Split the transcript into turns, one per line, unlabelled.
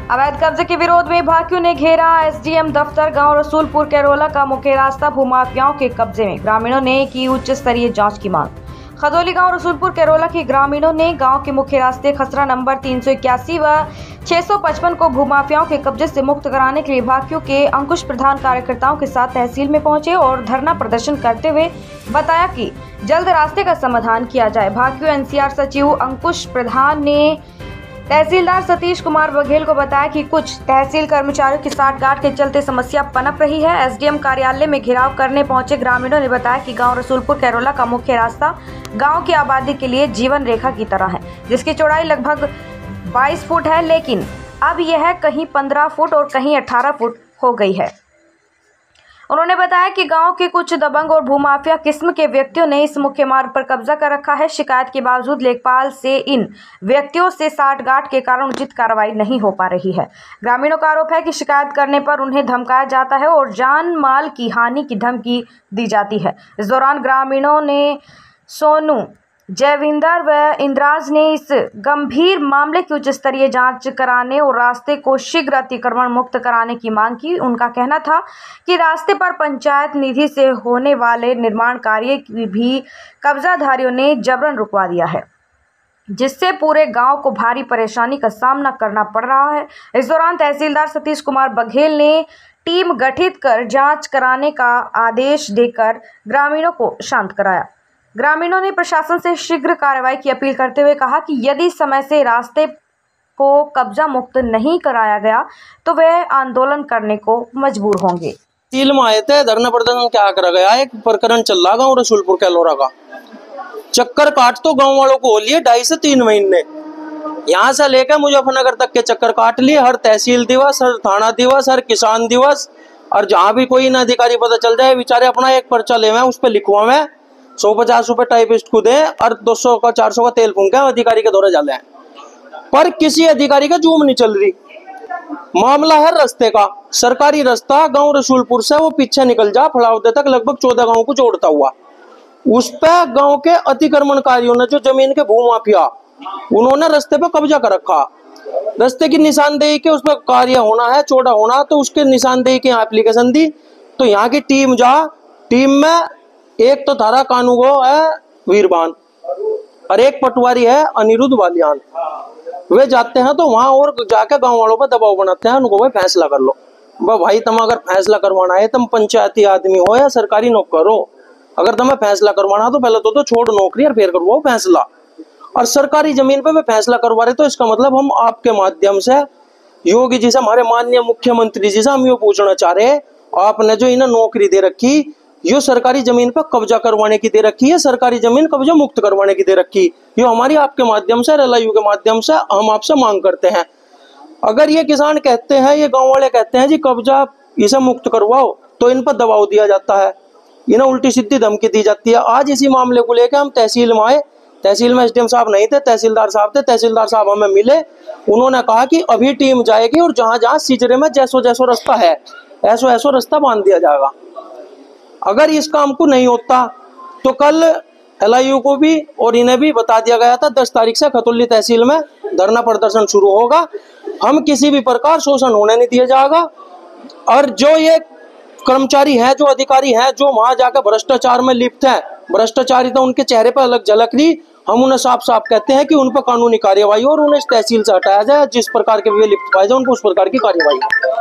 अवैध कब्जे के विरोध में भाकियों ने घेरा एसडीएम दफ्तर। गांव रसूलपुर कैरोला का मुख्य रास्ता भूमाफियाओं के कब्जे में, ग्रामीणों ने की उच्च स्तरीय जांच की मांग। खदौली गांव रसूलपुर कैरोला के ग्रामीणों ने गांव के मुख्य रास्ते खसरा नंबर 381 व 655 को भूमाफियाओं के कब्जे से मुक्त कराने के लिए भाकियों के अंकुश प्रधान कार्यकर्ताओं के साथ तहसील में पहुंचे और धरना प्रदर्शन करते हुए बताया कि जल्द रास्ते का समाधान किया जाए। भाकियों एनसीआर सचिव अंकुश प्रधान ने तहसीलदार सतीश कुमार बघेल को बताया कि कुछ तहसील कर्मचारियों की साठगांठ के चलते समस्या पनप रही है। एसडीएम कार्यालय में घेराव करने पहुंचे ग्रामीणों ने बताया कि गांव रसूलपुर कैरोला का मुख्य रास्ता गांव की आबादी के लिए जीवन रेखा की तरह है, जिसकी चौड़ाई लगभग 22 फुट है, लेकिन अब यह कहीं 15 फुट और कहीं 18 फुट हो गई है। उन्होंने बताया कि गांव के कुछ दबंग और भूमाफिया किस्म के व्यक्तियों ने इस मुख्य मार्ग पर कब्जा कर रखा है। शिकायत के बावजूद लेखपाल से इन व्यक्तियों से साठगांठ के कारण उचित कार्रवाई नहीं हो पा रही है। ग्रामीणों का आरोप है कि शिकायत करने पर उन्हें धमकाया जाता है और जान माल की हानि की धमकी दी जाती है। इस दौरान ग्रामीणों ने सोनू, जयविंदर व इंद्राज ने इस गंभीर मामले की उच्च स्तरीय जांच कराने और रास्ते को शीघ्र अतिक्रमण मुक्त कराने की मांग की। उनका कहना था कि रास्ते पर पंचायत निधि से होने वाले निर्माण कार्य भी कब्जाधारियों ने जबरन रुकवा दिया है, जिससे पूरे गांव को भारी परेशानी का सामना करना पड़ रहा है। इस दौरान तहसीलदार सतीश कुमार बघेल ने टीम गठित कर जाँच कराने का आदेश देकर ग्रामीणों को शांत कराया। ग्रामीणों ने प्रशासन से शीघ्र कार्रवाई की अपील करते हुए कहा कि यदि समय से रास्ते को कब्जा मुक्त नहीं कराया गया तो वे आंदोलन करने को मजबूर होंगे।
तहसील में आए थे, धरना प्रदर्शन क्या कर गया। एक प्रकरण चल रहा गाँव रसूलपुर कैलोरा का, चक्कर काट तो गाँव वालों को हो लिए 2.5 से 3 महीने। यहाँ से लेकर मुजफ्फरनगर तक के चक्कर काट लिए। हर तहसील दिवस, हर थाना दिवस, हर किसान दिवस, और जहाँ भी कोई न अधिकारी पता चल जाए, बेचारे अपना एक पर्चा ले उस पर लिखवा 150 रुपए टाइपिस्ट को दें और 200 का 400 का तेल फूंके अधिकारी के दौरे जाले। पर किसी अधिकारी का जूम नहीं चल रही। मामला है रास्ते का, सरकारी रास्ता गांव रसूलपुर से वो पीछे निकल जा फड़ावदे तक, लगभग 14 गांव को जोड़ता हुआ। उस पर गांव के अतिक्रमणकारियों ने, जो जमीन के भूमाफिया, उन्होंने रास्ते पर कब्जा कर रखा। रास्ते की निशानदेही के उस पर कार्य होना है, चौड़ा होना, तो उसके निशानदेही की एप्लीकेशन दी। तो यहाँ की टीम में एक तो थारा कानूगो है वीरबान और एक पटवारी है अनिरुद्ध वालियान। वे जाते हैं तो वहां और जाके गांव वालों पर दबाव बनाते हैं, उनको भाई फैसला कर लो। भाई तुम अगर फैसला करवाना है, तुम पंचायती आदमी हो या सरकारी नौकर हो, अगर तुम्हें फैसला करवाना तो पहले तो छोड़ नौकरी और फिर करवाओ फैसला। और सरकारी जमीन पे वे फैसला करवा रहे, तो इसका मतलब हम आपके माध्यम से योगी जी से, हमारे माननीय मुख्यमंत्री जी से हम ये पूछना चाह रहे हैं, आपने जो इन्हें नौकरी दे रखी, यो सरकारी जमीन पर कब्जा करवाने की दे रखी है, सरकारी जमीन कब्जा मुक्त करवाने की दे रखी। यो हमारी आपके माध्यम से, LIU के माध्यम से हम आपसे मांग करते हैं। अगर ये किसान कहते हैं, ये गांव वाले कहते हैं जी कब्जा इसे मुक्त करवाओ, तो इन पर दबाव दिया जाता है, इन्हें उल्टी सीधी धमकी दी जाती है। आज इसी मामले को लेकर हम तहसील में आए। तहसील में SDM साहब नहीं थे, तहसीलदार साहब थे। तहसीलदार साहब हमें मिले, उन्होंने कहा कि अभी टीम जाएगी और जहां जहां सिजरे में जैसो रास्ता है, ऐसो रास्ता बांध दिया जाएगा। अगर इस काम को नहीं होता तो कल LIU को भी और इन्हें भी बता दिया गया था, 10 तारीख से खतौली तहसील में धरना प्रदर्शन शुरू होगा। हम किसी भी प्रकार शोषण होने नहीं दिया जाएगा। और जो ये कर्मचारी हैं, जो अधिकारी हैं, जो वहां जाकर भ्रष्टाचार में लिप्त हैं, भ्रष्टाचारी तो उनके चेहरे पर अलग झलक रही, हम उन्हें साफ साफ कहते हैं कि उन पर कानूनी कार्यवाही और उन्हें इस तहसील से हटाया जाए। जिस प्रकार के वे लिप्त पाए जाए उन पर उस प्रकार की कार्यवाही।